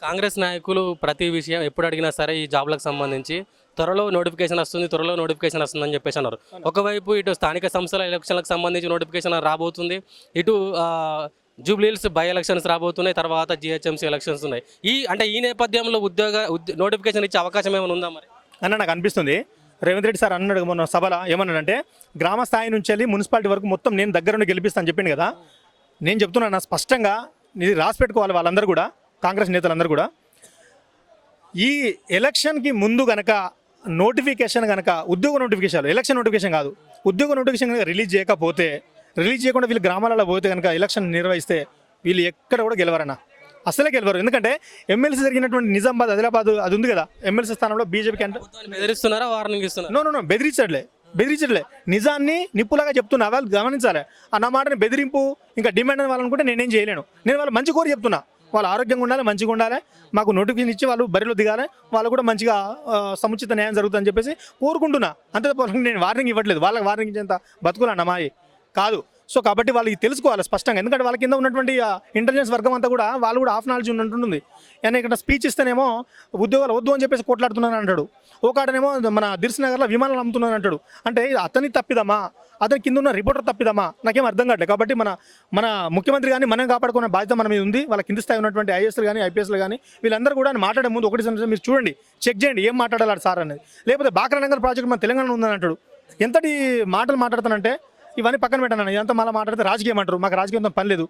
కాంగ్రెస్ నాయకులు ప్రతి విషయం ఎప్పుడు అడిగినా సరే ఈ జాబ్లకు సంబంధించి త్వరలో నోటిఫికేషన్ వస్తుంది, త్వరలో నోటిఫికేషన్ వస్తుందని చెప్పేసి అన్నారు. ఒకవైపు ఇటు స్థానిక సంస్థల ఎలక్షన్లకు సంబంధించి నోటిఫికేషన్ రాబోతుంది, ఇటు జూబ్లీహిల్స్ బై ఎలక్షన్స్ రాబోతున్నాయి, తర్వాత జిహెచ్ఎంసీ ఎలక్షన్స్ ఉన్నాయి. ఈ నేపథ్యంలో నోటిఫికేషన్ ఇచ్చే అవకాశం ఏమైనా ఉందా మరి అన్న? నాకు అనిపిస్తుంది రేవంత్ రెడ్డి సార్ అన్నాడు మొన్న సభలో, ఏమన్నాడంటే గ్రామ స్థాయి నుంచి వెళ్ళి మున్సిపాలిటీ వరకు మొత్తం నేను దగ్గర నుండి గెలిపిస్తాను చెప్పింది కదా. నేను చెప్తున్నాను స్పష్టంగా, ఇది రాసి పెట్టుకోవాలి వాళ్ళందరూ కూడా, కాంగ్రెస్ నేతలందరూ కూడా. ఈ ఎలక్షన్కి ముందు గనక నోటిఫికేషన్ కనుక ఉద్యోగ నోటిఫికేషన్, ఎలక్షన్ నోటిఫికేషన్ కాదు, ఉద్యోగ నోటిఫికేషన్ కనుక రిలీజ్ చేయకుండా వీళ్ళు గ్రామాలలో పోతే కనుక ఎలక్షన్ నిర్వహిస్తే వీళ్ళు ఎక్కడ కూడా గెలవరన్నా, అసలే గెలవరు. ఎందుకంటే ఎమ్మెల్సీ జరిగినటువంటి నిజామాబాద్, ఆదిలాబాద్ అది ఉంది కదా, ఎమ్మెల్సీ స్థానంలో బీజేపీకి అంటే బెదిరిస్తున్నారా, వార్నింగ్ ఇస్తున్నారా? నో బెదిరించట్లే, నిజాన్ని నిప్పులాగా చెప్తున్నా, వాళ్ళు గమనించాలి. అన్న మాటని బెదిరింపు ఇంకా డిమాండ్ అని వాళ్ళనుకుంటే నేనేం చేయలేను. నేను వాళ్ళు మంచి కోరి చెప్తున్నా, వాళ్ళు ఆరోగ్యంగా ఉండాలి, మంచిగా ఉండాలి, మాకు నోటిఫికేషన్ ఇచ్చి వాళ్ళు బరిలో దిగాలి, వాళ్ళు కూడా మంచిగా సముచిత న్యాయం జరుగుతుందని చెప్పేసి కోరుకుంటున్నా. అంతే నేను వార్నింగ్ ఇవ్వట్లేదు, వాళ్ళకి వార్నింగ్ ఇచ్చేంత బతుకులన్న మాయి కాదు. సో కాబట్టి వాళ్ళకి తెలుసుకోవాలి స్పష్టంగా, ఎందుకంటే వాళ్ళ కింద ఉన్నటువంటి ఇంటెలిజెన్స్ వర్గం అంతా కూడా వాళ్ళు కూడా హాఫ్ నాలెడ్జ్ ఉన్నట్టుంటుంది. ఆయన ఇక్కడ స్పీచ్ ఇస్తేనేమో ఉద్యోగాలు వద్దు అని చెప్పేసి కొట్లాడుతున్నాను అంటాడు, ఒకడనేమో మన దిల్సుఖ్నగర్లో విమానాలు అమ్ముతున్నాను అంటాడు. అంటే అతని తప్పిదమా, అతని కింద ఉన్న రిపోర్టర్ తప్పిదమా, నాకేం అర్థం కావట్లేదు. కాబట్టి మన ముఖ్యమంత్రి కానీ మనం కాపాడుకునే బాధ్యత మన మీద ఉంది. వాళ్ళ కింద స్థాయి ఉన్నటువంటి ఐఏఎస్లు కానీ ఐపీఎస్లు కానీ వీళ్ళందరూ కూడా మాట్లాడే ముందు ఒకటి మీరు చూడండి, చెక్ చేయండి ఏం మాట్లాడాలి సార్ అనేది. లేకపోతే బాక్రానంగల్ ప్రాజెక్ట్ మన తెలంగాణ ఉందని అంటాడు. ఎంతటి మాటలు మాట్లాడతానంటే ఇవన్నీ పక్కన పెట్టాను, ఇదంతా మళ్ళీ మాట్లాడితే రాజకీయం అంటారు. మాకు రాజకీయంతో పని లేదు.